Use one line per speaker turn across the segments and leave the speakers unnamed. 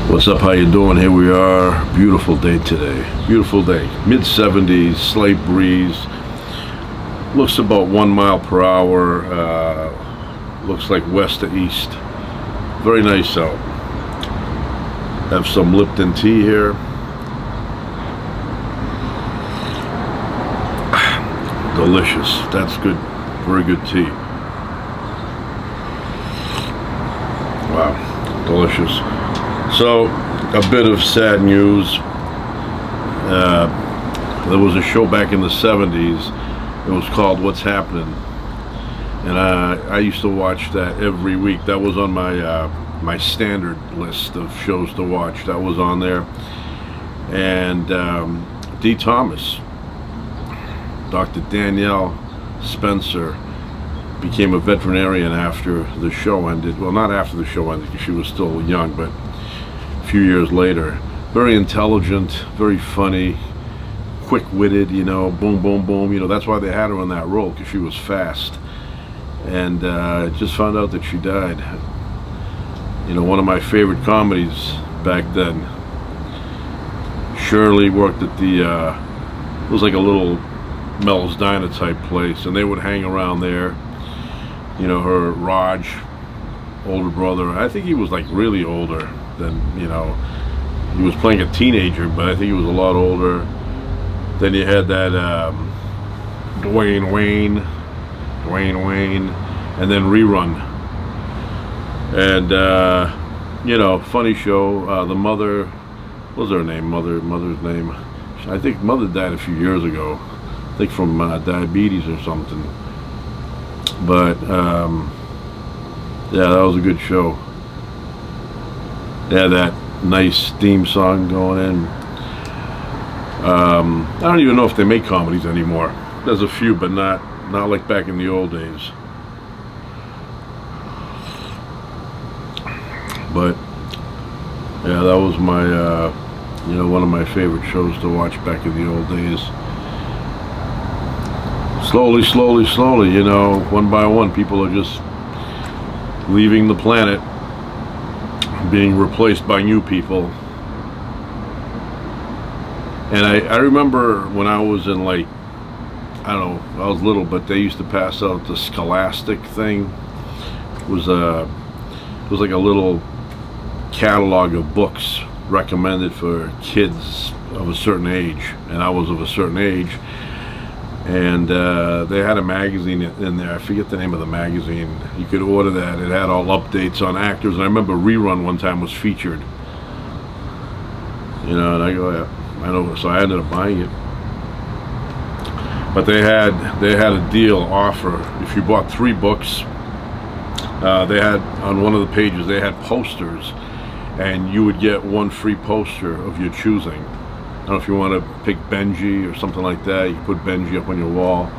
What's up? How you doing? Here we are. Beautiful day today. Beautiful day. Mid 70s, slight breeze. Looks about 1 mile per hour. Looks like west to east. Very nice out. Have some Lipton tea here. Delicious. That's good. Very good tea. Wow. Delicious. So, a bit of sad news. There was a show back in the 70s. It was called What's Happening? And I used to watch that every week. That was on my standard list of shows to watch. That was on there. And D. Thomas, Dr. Danielle Spencer, became a veterinarian after the show ended. Well, not after the show ended, because she was still young, but a few years later. Very intelligent, very funny, quick-witted, boom, boom, boom. That's why they had her in that role, because she was fast. And just found out that she died. One of my favorite comedies back then. Shirley worked at it was like a little Mel's Diner type place, and they would hang around there. Her Raj, older brother, I think he was like really older than, he was playing a teenager, but I think he was a lot older. Then you had that Dwayne Wayne, and then Rerun. And, funny show. The mother, what was her name? Mother's name. I think mother died a few years ago. I think from diabetes or something. But, yeah, that was a good show. They had that nice theme song going in. I don't even know if they make comedies anymore. There's a few, but not like back in the old days. But yeah, that was my one of my favorite shows to watch back in the old days. Slowly, one by one, people are just leaving the planet, being replaced by new people. And I remember when I was in, like, I don't know, I was little, but they used to pass out the Scholastic thing. It was like a little catalog of books recommended for kids of a certain age, and I was of a certain age. And they had a magazine in there. I forget the name of the magazine. You could order that. It had all updates on actors. And I remember Rerun one time was featured. And I go, yeah, I know. So I ended up buying it. But they had a deal offer. If you bought 3 books, they had on one of the pages they had posters, and you would get 1 free poster of your choosing. I don't know if you want to pick Benji or something like that. You can put Benji up on your wall.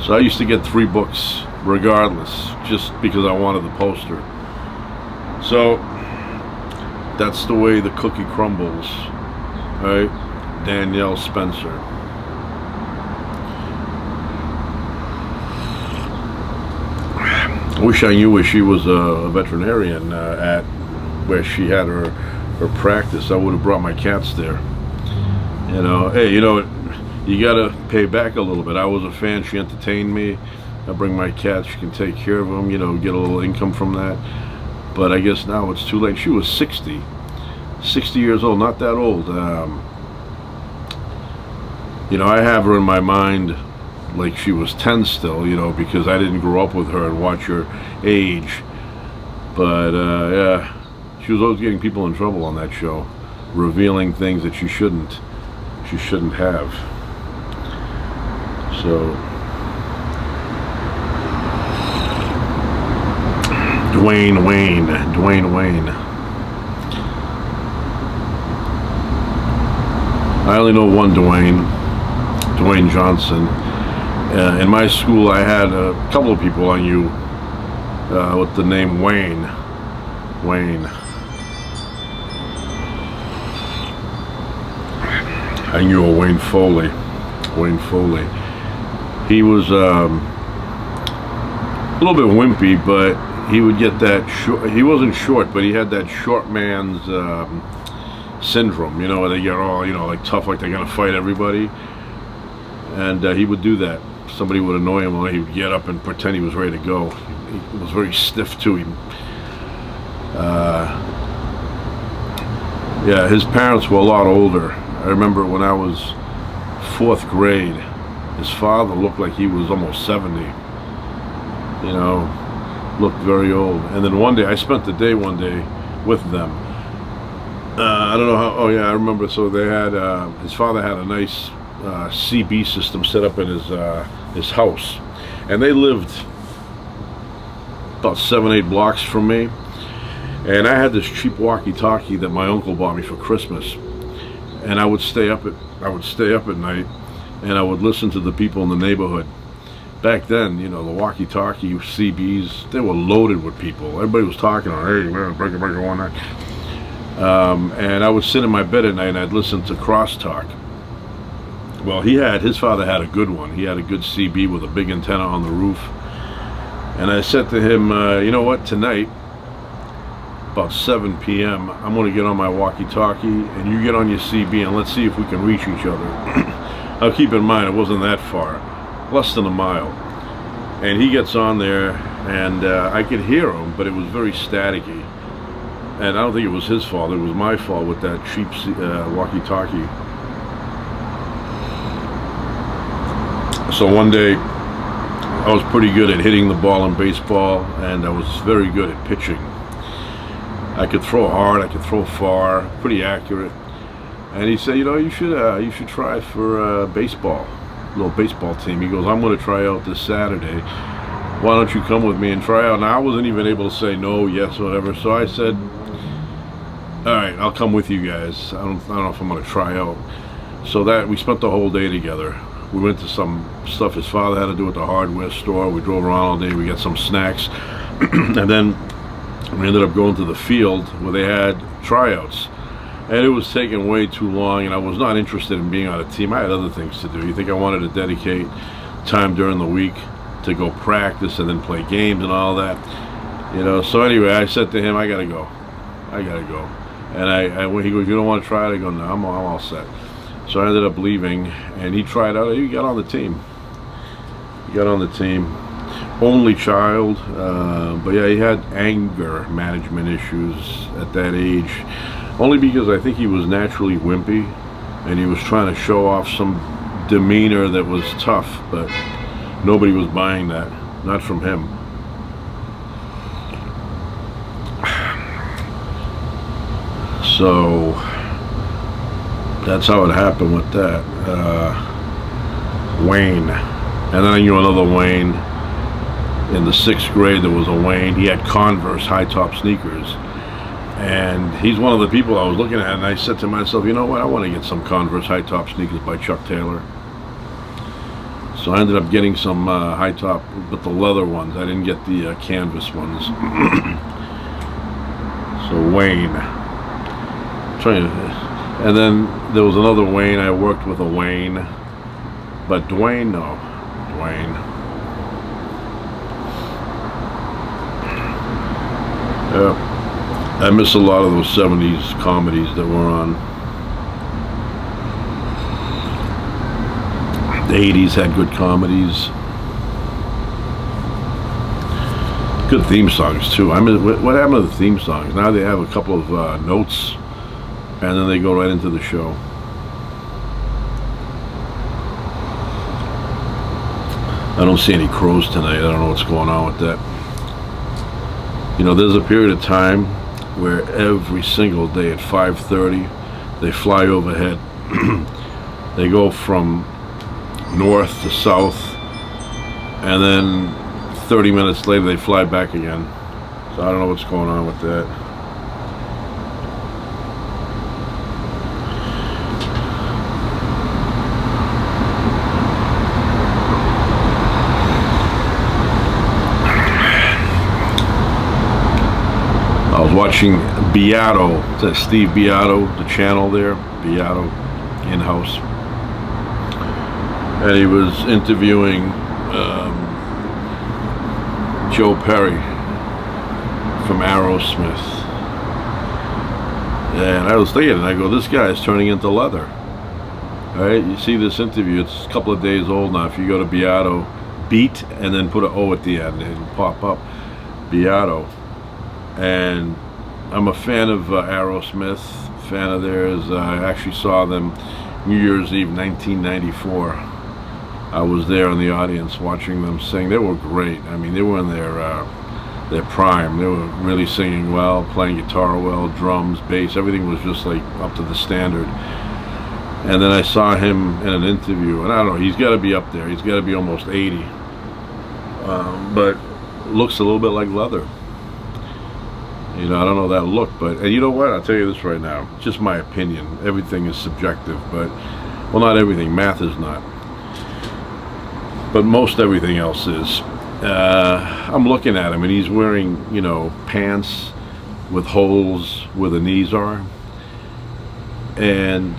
So I used to get 3 books regardless, just because I wanted the poster. So that's the way the cookie crumbles, right? Danielle Spencer. I wish I knew where she was a veterinarian at where she had her practice. I would have brought my cats there. Hey, you gotta pay back a little bit. I was a fan. She entertained me. I bring my cats. She can take care of them. Get a little income from that. But I guess now it's too late. She was 60 years old. Not that old. I have her in my mind like she was 10 still. Because I didn't grow up with her and watch her age. But yeah, she was always getting people in trouble on that show, revealing things that she shouldn't have. So Dwayne Wayne. I only know one Dwayne Johnson. In my school I had a couple of people I knew with the name Wayne. I knew a Wayne Foley. He was a little bit wimpy, but he would get that short. He wasn't short, but he had that short man's syndrome. You know, where they get all, you know, like tough, like they're gonna fight everybody. And he would do that. Somebody would annoy him, or he would get up and pretend he was ready to go. He was very stiff too. Yeah, his parents were a lot older. I remember when I was 4th grade, his father looked like he was almost 70. You know, looked very old. And then one day, I spent the day one day with them. I don't know how. Oh yeah, I remember. So they had his father had a nice CB system set up in his house, and they lived about 7-8 blocks from me. And I had this cheap walkie-talkie that my uncle bought me for Christmas, and I would stay up at night, and I would listen to the people in the neighborhood. Back then, you know, the walkie-talkie CBs, they were loaded with people. Everybody was talking, hey man, break on that. And I would sit in my bed at night and I'd listen to crosstalk. Well, his father had a good one. He had a good CB with a big antenna on the roof. And I said to him, you know what, tonight, about 7 p.m., I'm going to get on my walkie-talkie and you get on your CB and let's see if we can reach each other. Now keep in mind, it wasn't that far, less than a mile. And he gets on there and I could hear him, but it was very staticky. And I don't think it was his fault, it was my fault with that cheap walkie-talkie. So one day, I was pretty good at hitting the ball in baseball, and I was very good at pitching. I could throw hard, I could throw far, pretty accurate. And he said, you know, you should try for baseball, a little baseball team. He goes, I'm going to try out this Saturday. Why don't you come with me and try out? Now I wasn't even able to say no, yes, whatever. So I said, all right, I'll come with you guys. I don't know if I'm going to try out. So that we spent the whole day together. We went to some stuff his father had to do at the hardware store. We drove around all day. We got some snacks. And then we ended up going to the field where they had tryouts. And it was taking way too long, and I was not interested in being on a team. I had other things to do. You think I wanted to dedicate time during the week to go practice and then play games and all that? You know, so anyway, I said to him, I gotta go. And he goes, you don't want to try it? I go, no, I'm all set. So I ended up leaving, and he tried out. He got on the team. Only child, but yeah, he had anger management issues at that age. Only because I think he was naturally wimpy, and he was trying to show off some demeanor that was tough, but nobody was buying that. Not from him. So that's how it happened with that. Wayne. And then I knew another Wayne. In the 6th grade, there was a Wayne. He had Converse high-top sneakers. And he's one of the people I was looking at, and I said to myself, you know what, I want to get some Converse high-top sneakers by Chuck Taylor. So I ended up getting some high-top, but the leather ones. I didn't get the canvas ones. So Wayne. And then there was another Wayne. I worked with a Wayne. But Dwayne, no. Dwayne. I miss a lot of those 70s comedies that were on. The 80s had good comedies. Good theme songs too. I mean, what happened to the theme songs? Now they have a couple of notes, and then they go right into the show. I don't see any crows tonight. I don't know what's going on with that. You know, there's a period of time where every single day at 5:30 they fly overhead. They go from north to south, and then 30 minutes later they fly back again. So I don't know what's going on with that. I was watching Beato, Steve Beato, the channel there, Beato, in-house. And he was interviewing Joe Perry. from Aerosmith. And I was thinking, I go, this guy is turning into leather. All right, you see this interview, it's a couple of days old now. If you go to Beato, Beat, and then put an O at the end, it'll pop up, Beato. And I'm a fan of Aerosmith, fan of theirs. I actually saw them New Year's Eve 1994. I was there in the audience watching them sing. They were great. I mean, they were in their prime. They were really singing well, playing guitar well, drums, bass, everything was just like up to the standard. And then I saw him in an interview, and I don't know, he's got to be up there. He's got to be almost 80. But looks a little bit like leather. You know, I don't know that look, but and you know what? I'll tell you this right now. It's just my opinion. Everything is subjective, but, well, not everything. Math is not. But most everything else is. I'm looking at him, and he's wearing, you know, pants with holes where the knees are. And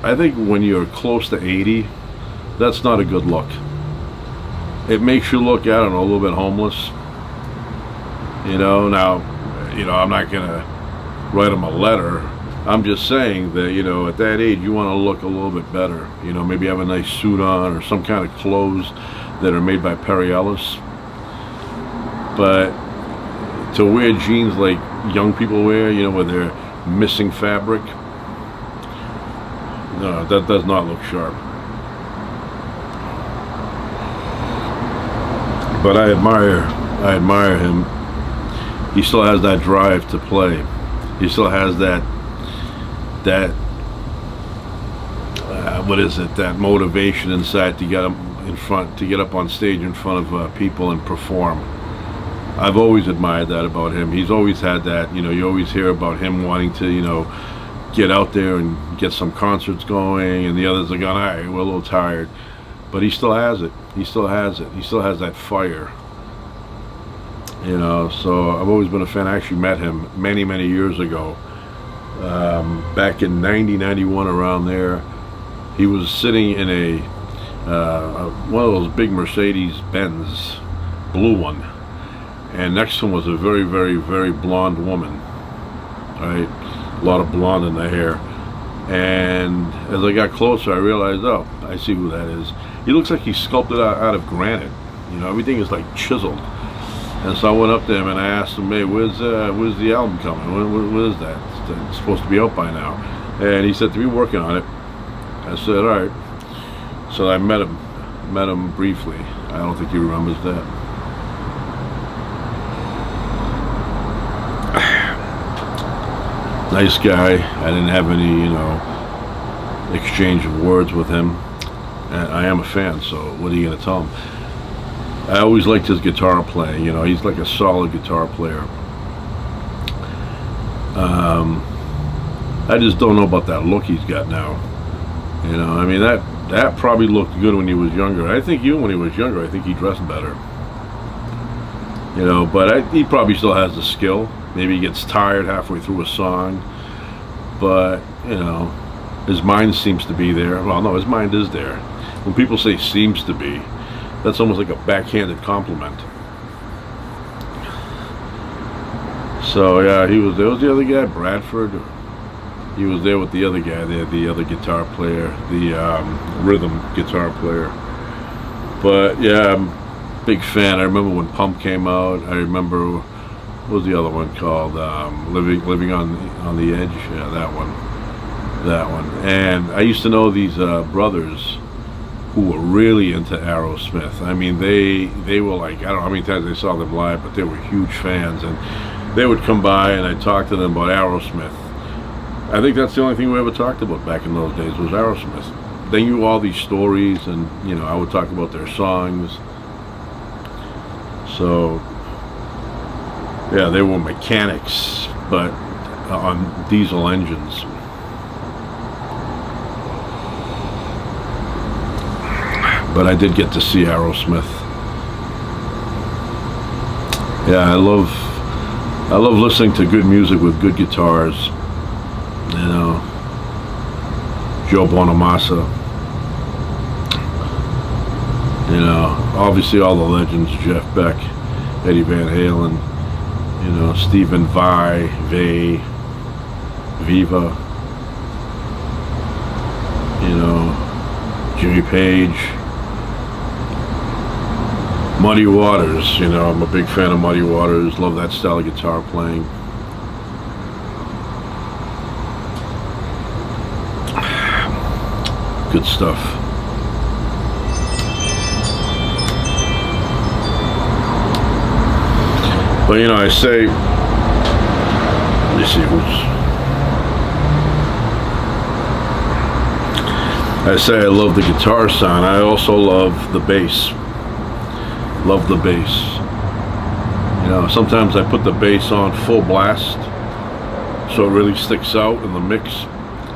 I think when you're close to 80, that's not a good look. It makes you look, I don't know, a little bit homeless. You know, now, you know, I'm not gonna write him a letter. I'm just saying that, you know, at that age, you want to look a little bit better. You know, maybe have a nice suit on or some kind of clothes that are made by Perry Ellis. But to wear jeans like young people wear, you know, where they're missing fabric, no, that does not look sharp. But I admire him. He still has that drive to play. He still has that what is it? That motivation inside to get up in front, to get up on stage in front of people and perform. I've always admired that about him. He's always had that. You know, you always hear about him wanting to, you know, get out there and get some concerts going, and the others are going, all right, we're a little tired. But he still has it. He still has it. He still has that fire. You know, so I've always been a fan. I actually met him many, many years ago. Back in 90, 91, around there. He was sitting in a one of those big Mercedes-Benz, blue one. And next to him was a very, very, very blonde woman. Right? A lot of blonde in the hair. And as I got closer, I realized, oh, I see who that is. He looks like he's sculpted out of granite. You know, everything is like chiseled. And so I went up to him and I asked him, hey, where's the album coming? When is that? It's supposed to be out by now. And he said to me, working on it. I said, all right. So I met him briefly. I don't think he remembers that. Nice guy. I didn't have any, you know, exchange of words with him. And I am a fan, so what are you going to tell him? I always liked his guitar playing. You know, he's like a solid guitar player. I just don't know about that look he's got now. You know, I mean, that probably looked good when he was younger. I think even when he was younger, I think he dressed better. You know, but he probably still has the skill. Maybe he gets tired halfway through a song. But, you know, his mind seems to be there. Well, no, his mind is there. When people say seems to be, that's almost like a backhanded compliment. So, yeah, he was there. Was the other guy, Bradford? He was there with the other guy there, the other guitar player, the rhythm guitar player. But, yeah, I'm a big fan. I remember when Pump came out. I remember, what was the other one called? Living on the Edge. Yeah, that one. And I used to know these brothers who were really into Aerosmith. I mean, they were like, I don't know how many times they saw them live, but they were huge fans. And they would come by and I'd talk to them about Aerosmith. I think that's the only thing we ever talked about back in those days was Aerosmith. They knew all these stories, and, you know, I would talk about their songs. So, yeah, they were mechanics, but on diesel engines. But I did get to see Aerosmith. Yeah, I love listening to good music with good guitars. You know, Joe Bonamassa. You know, obviously all the legends, Jeff Beck, Eddie Van Halen. You know, Stephen Vai, Viva, you know, Jimmy Page, Muddy Waters. You know, I'm a big fan of Muddy Waters. Love that style of guitar playing. Good stuff. But you know, I say, let me see I say I love the guitar sound. I also love the bass. Love the bass. You know, sometimes I put the bass on full blast so it really sticks out in the mix,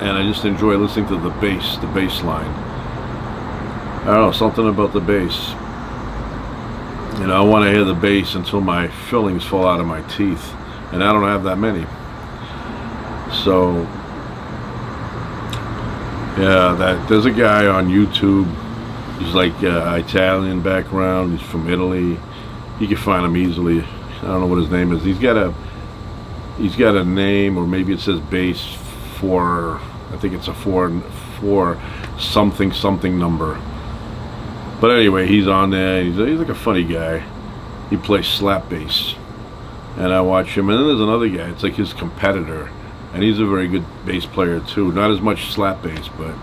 and I just enjoy listening to the bass line. I don't know, something about the bass. You know, I want to hear the bass until my fillings fall out of my teeth, and I don't have that many. So, yeah, there's a guy on YouTube. He's like Italian background. He's from Italy. You can find him easily. I don't know what his name is. He's got a name, or maybe it says bass for. I think it's a four something number. But anyway, he's on there. He's like a funny guy. He plays slap bass, and I watch him. And then there's another guy. It's like his competitor, and he's a very good bass player too. Not as much slap bass, but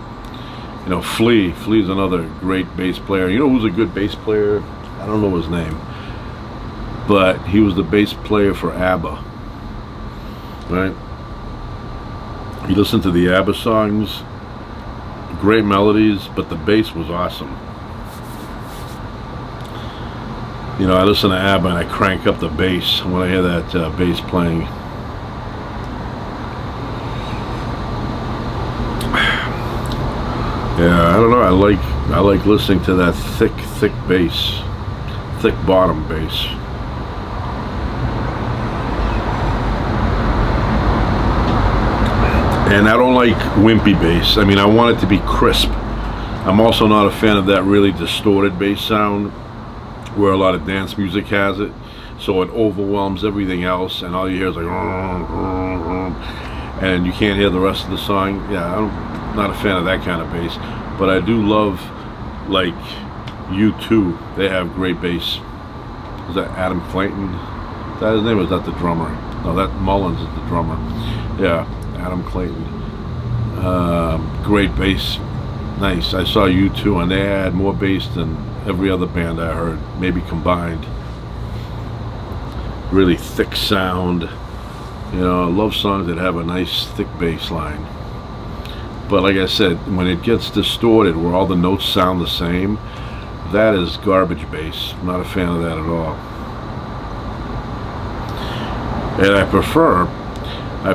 you know, Flea's another great bass player. You know who's a good bass player? I don't know his name, but he was the bass player for ABBA. Right? You listen to the ABBA songs, great melodies, but the bass was awesome. You know, I listen to ABBA and I crank up the bass when I hear that bass playing. Yeah, I don't know. I like listening to that thick bass, thick bottom bass. And I don't like wimpy bass. I mean, I want it to be crisp. I'm also not a fan of that really distorted bass sound where a lot of dance music has it, so it overwhelms everything else, and all you hear is like, and you can't hear the rest of the song. Yeah, I'm not a fan of that kind of bass, but I do love, like, U2. They have great bass. Is that Adam Clayton? Is that his name? Or is that the drummer? No, that Mullins is the drummer. Yeah, Adam Clayton. Great bass. Nice. I saw U2 and they had more bass than every other band I heard, maybe combined. Really thick sound. You know, I love songs that have a nice thick bass line. But like I said, when it gets distorted where all the notes sound the same, that is garbage bass. I'm not a fan of that at all. And I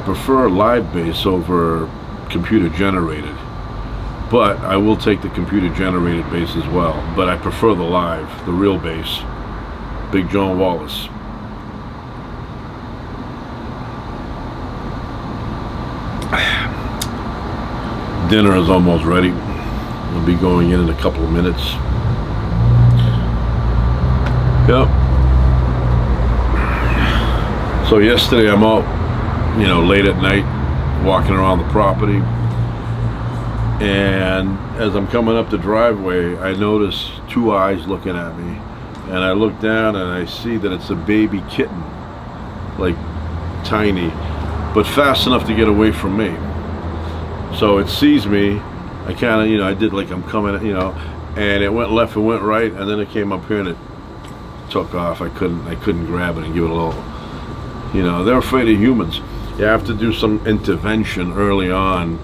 prefer live bass over computer generated. But I will take the computer-generated bass as well. But I prefer the live, the real bass. Big John Wallace. Dinner is almost ready. I'll be going in a couple of minutes. Yep. So yesterday I'm out, you know, late at night, walking around the property. And as I'm coming up the driveway, I notice two eyes looking at me. And I look down and I see that it's a baby kitten. Like, tiny. But fast enough to get away from me. So it sees me. I kind of, you know, I did like I'm coming, you know. And it went left and went right. And then it came up here and it took off. I couldn't grab it and give it a little, you know. They're afraid of humans. You have to do some intervention early on.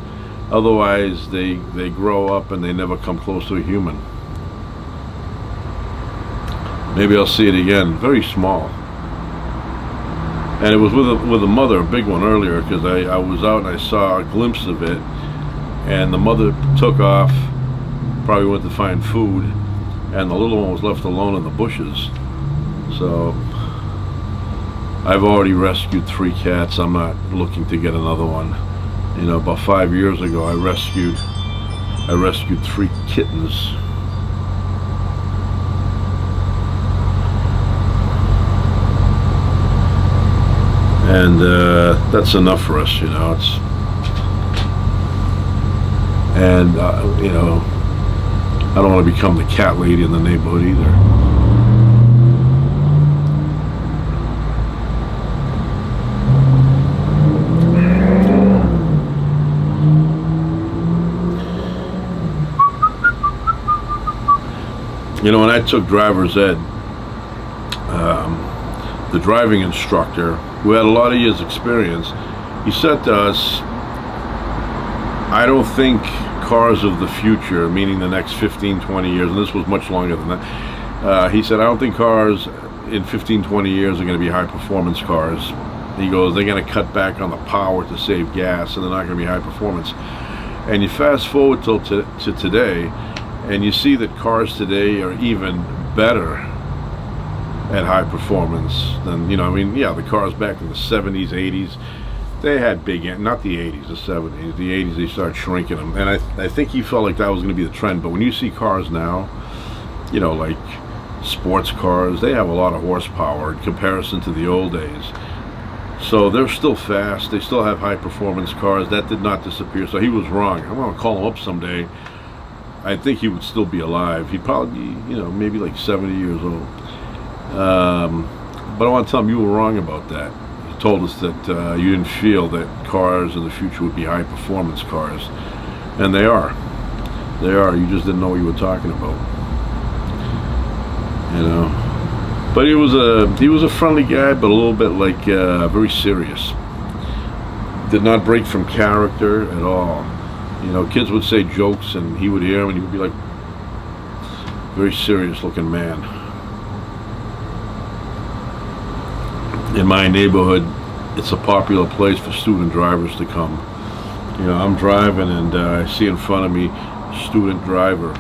Otherwise, they grow up and they never come close to a human. Maybe I'll see it again. Very small. And it was with a mother, a big one earlier, because I was out and I saw a glimpse of it. And the mother took off, probably went to find food, and the little one was left alone in the bushes. So I've already rescued 3 cats. I'm not looking to get another one. You know, about 5 years ago, I rescued 3 kittens. and that's enough for us, you know. It's and you know, I don't want to become the cat lady in the neighborhood either. You know, when I took driver's ed, the driving instructor, who had a lot of years experience, he said to us, I don't think cars of the future, meaning the next 15, 20 years, and this was much longer than that, he said, I don't think cars in 15, 20 years are going to be high performance cars. He goes, they're going to cut back on the power to save gas, and they're not going to be high performance. And you fast forward to today, and you see that cars today are even better at high performance than, you know, I mean, yeah, the cars back in the 70s, 80s, they had big, not the 80s, the 70s. The 80s, they started shrinking them. And I think he felt like that was going to be the trend. But when you see cars now, you know, like sports cars, they have a lot of horsepower in comparison to the old days. So they're still fast. They still have high performance cars. That did not disappear. So he was wrong. I'm going to call him up someday. I think he would still be alive. He'd probably be, you know, maybe like 70 years old. But I want to tell him you were wrong about that. You told us that you didn't feel that cars in the future would be high performance cars. And they are. They are. You just didn't know what you were talking about. You know. But he was a friendly guy, but a little bit like very serious. Did not break from character at all. You know, kids would say jokes and he would hear them and he would be like, very serious looking man. In my neighborhood, it's a popular place for student drivers to come. You know, I'm driving and I see in front of me student driver.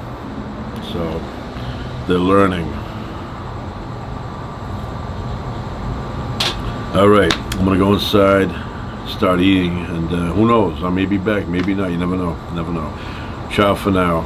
So they're learning. All right, I'm gonna go inside, start eating, and who knows, I may be back, maybe not, you never know, never know. Ciao for now.